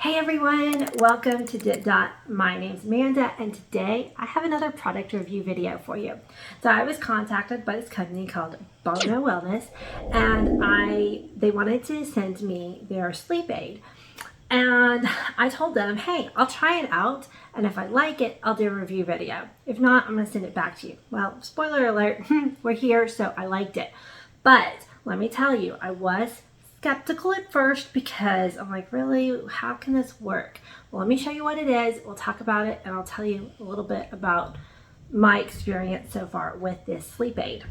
Hey everyone, welcome to Dit Dot. My name's Amanda and today I have another product review video for you. So I was contacted by this company called Bono Wellness and they wanted to send me their sleep aid. And I told them, hey, I'll try it out and if I like it, I'll do a review video. If not, I'm going to send it back to you. Well, spoiler alert, we're here, so I liked it. But let me tell you, I was skeptical at first because I'm like, really, how can this work? Well, let me show you what it is. We'll talk about it and I'll tell you a little bit about my experience so far with this sleep aid.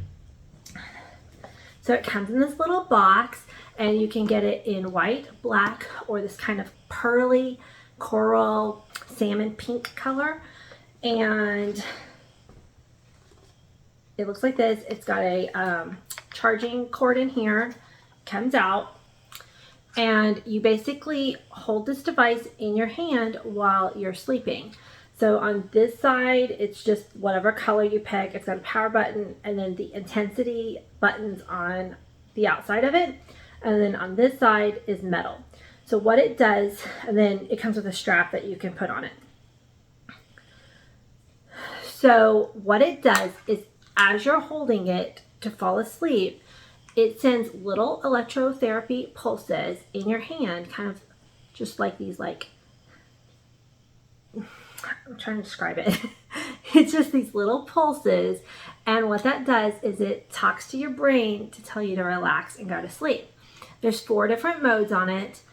So it comes in this little box and you can get it in white, black, or this kind of pearly coral salmon pink color. And it looks like this. It's got a charging cord in here, comes out. And you basically hold this device in your hand while you're sleeping. So on this side, it's just whatever color you pick. It's got a power button and then the intensity buttons on the outside of it. And then on this side is metal. So what it does, and then it comes with a strap that you can put on it. So what it does is as you're holding it to fall asleep, it sends little electrotherapy pulses in your hand, kind of just like these, like, I'm trying to describe it. It's just these little pulses. And what that does is it talks to your brain to tell you to relax and go to sleep. There's 4 different modes on it.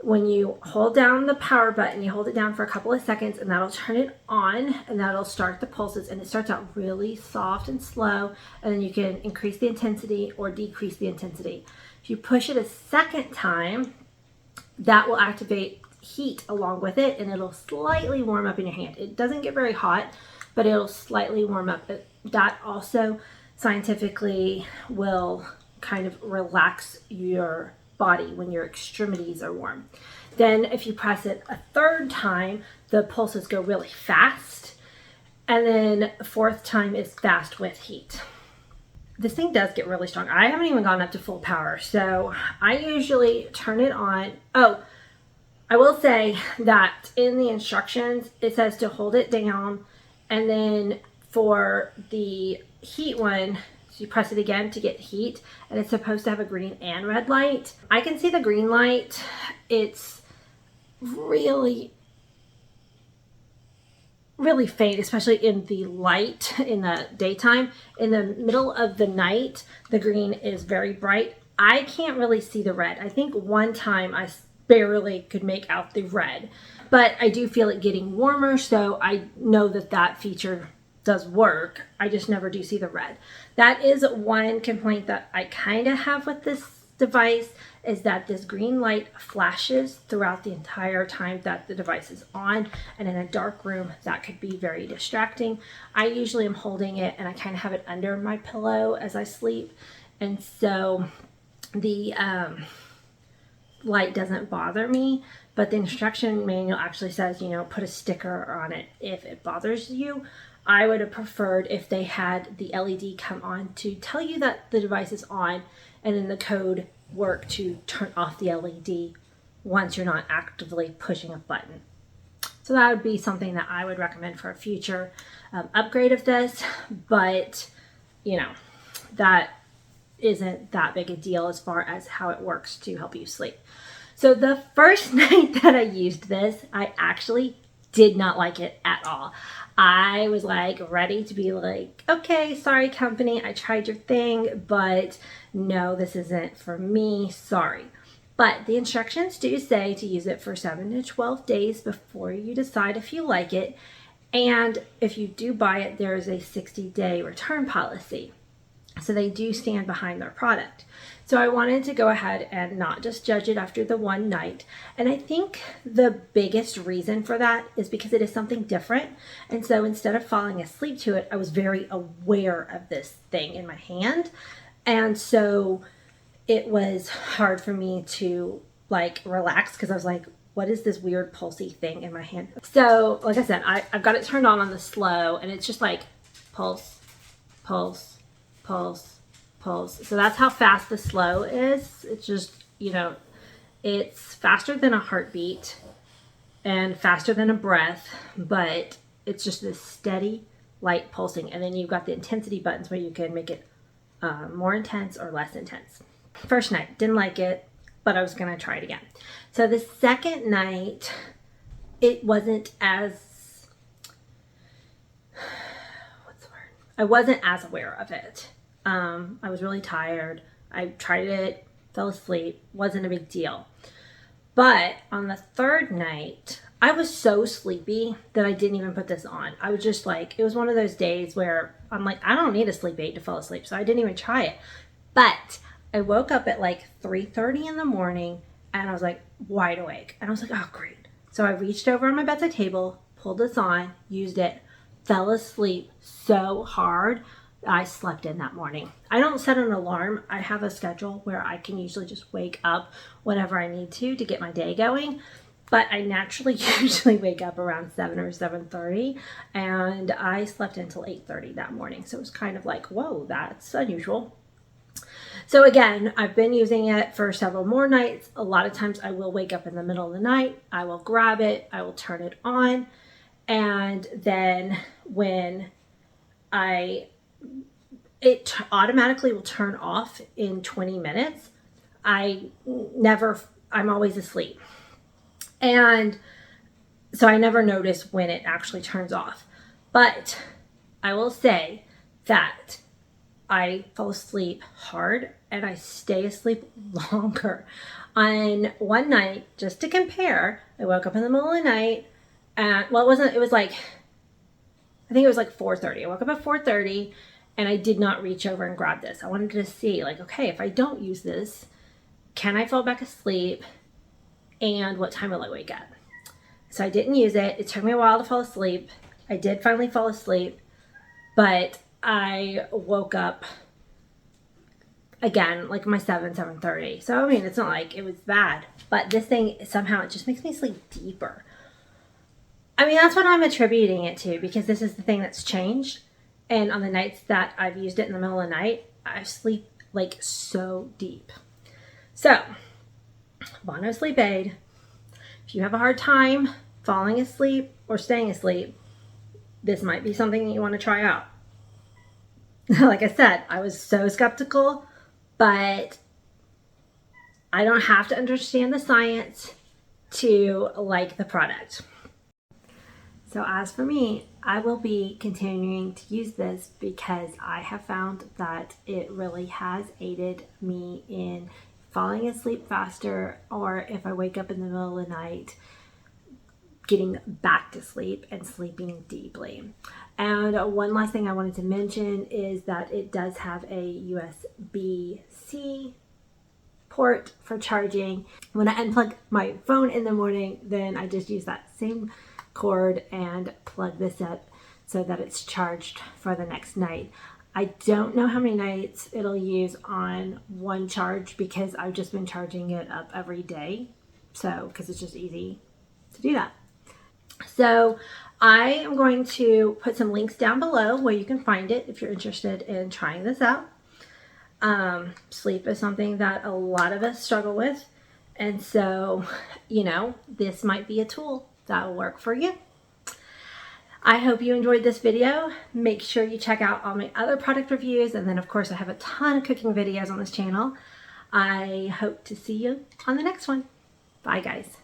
When you hold down the power button, you hold it down for a couple of seconds and that'll turn it on and that'll start the pulses, and it starts out really soft and slow, and then you can increase the intensity or decrease the intensity. If you push it a second time, that will activate heat along with it and it'll slightly warm up in your hand. It doesn't get very hot, but it'll slightly warm up. That also scientifically will kind of relax your body when your extremities are warm. Then if you press it a third time, the pulses go really fast. And then a 4th time is fast with heat. This thing does get really strong. I haven't even gone up to full power. So I usually turn it on. Oh, I will say that in the instructions, it says to hold it down. And then for the heat one, you press it again to get heat, and it's supposed to have a green and red light. I can see the green light. It's really faint, especially in the light in the daytime. In the middle of the night, the green is very bright. I can't really see the red. I think one time I barely could make out the red, but I do feel it getting warmer, so I know that that feature does work. I just never do see the red. That is one complaint that I kind of have with this device, is that this green light flashes throughout the entire time that the device is on, and in a dark room that could be very distracting. I usually am holding it and I kind of have it under my pillow as I sleep, and so the light doesn't bother me, but the instruction manual actually says, you know, put a sticker on it if it bothers you. I would have preferred if they had the LED come on to tell you that the device is on, and then the code work to turn off the LED once you're not actively pushing a button. So that would be something that I would recommend for a future upgrade of this, but you know, that isn't that big a deal as far as how it works to help you sleep. So the first night that I used this, I actually did not like it at all. I was like ready to be like, okay, sorry company, I tried your thing, but no, this isn't for me, sorry. But the instructions do say to use it for 7 to 12 days before you decide if you like it. And if you do buy it, there is a 60-day return policy. So they do stand behind their product. So I wanted to go ahead and not just judge it after the one night. And I think the biggest reason for that is because it is something different. And so instead of falling asleep to it, I was very aware of this thing in my hand. And so it was hard for me to like relax because I was like, what is this weird pulsy thing in my hand? So like I said, I've got it turned on the slow, and it's just like pulse, pulse, pulse, pulse. So that's how fast the slow is. It's just, you know, it's faster than a heartbeat. and faster than a breath, but it's just this steady light pulsing. And then you've got the intensity buttons where you can make it more intense or less intense. First night, didn't like it, but I was going to try it again. So the second night, it wasn't as, what's the word? I wasn't as aware of it. I was really tired. I tried it, fell asleep, wasn't a big deal. But on the third night, I was so sleepy that I didn't even put this on. I was just like, it was one of those days where I'm like, I don't need a sleep aid to fall asleep. So I didn't even try it. But I woke up at like 3:30 in the morning and I was like wide awake. And I was like, oh, great. So I reached over on my bedside table, pulled this on, used it, fell asleep so hard. I slept in that morning. I don't set an alarm. I have a schedule where I can usually just wake up whenever I need to get my day going. But I naturally usually wake up around 7 or 7:30, and I slept until 8:30 that morning. So it was kind of like, whoa, that's unusual. So again, I've been using it for several more nights. A lot of times I will wake up in the middle of the night. I will grab it. I will turn it on. And then when it automatically will turn off in 20 minutes. I'm always asleep. And so I never notice when it actually turns off. But I will say that I fall asleep hard and I stay asleep longer. On one night, just to compare, I woke up in the middle of the night and, well, it was like 4:30. I woke up at 4:30 and I did not reach over and grab this. I wanted to see, like, okay, if I don't use this, can I fall back asleep? And what time will I wake up? So I didn't use it. It took me a while to fall asleep. I did finally fall asleep, but I woke up again, like my 7:30. So, I mean, it's not like it was bad, but this thing, somehow, it just makes me sleep deeper. I mean, that's what I'm attributing it to, because this is the thing that's changed. And on the nights that I've used it in the middle of the night, I sleep like so deep. So, Bono Sleep Aid. If you have a hard time falling asleep or staying asleep, this might be something that you want to try out. Like I said, I was so skeptical, but I don't have to understand the science to like the product. So as for me, I will be continuing to use this because I have found that it really has aided me in falling asleep faster, or if I wake up in the middle of the night, getting back to sleep and sleeping deeply. And one last thing I wanted to mention is that it does have a USB-C port for charging. When I unplug my phone in the morning, then I just use that same cord and plug this up so that it's charged for the next night. I don't know how many nights it'll use on one charge because I've just been charging it up every day. So, because it's just easy to do that. So I am going to put some links down below where you can find it if you're interested in trying this out. Sleep is something that a lot of us struggle with. And so, this might be a tool that will work for you. I hope you enjoyed this video. Make sure you check out all my other product reviews. And then, of course, I have a ton of cooking videos on this channel. I hope to see you on the next one. Bye, guys.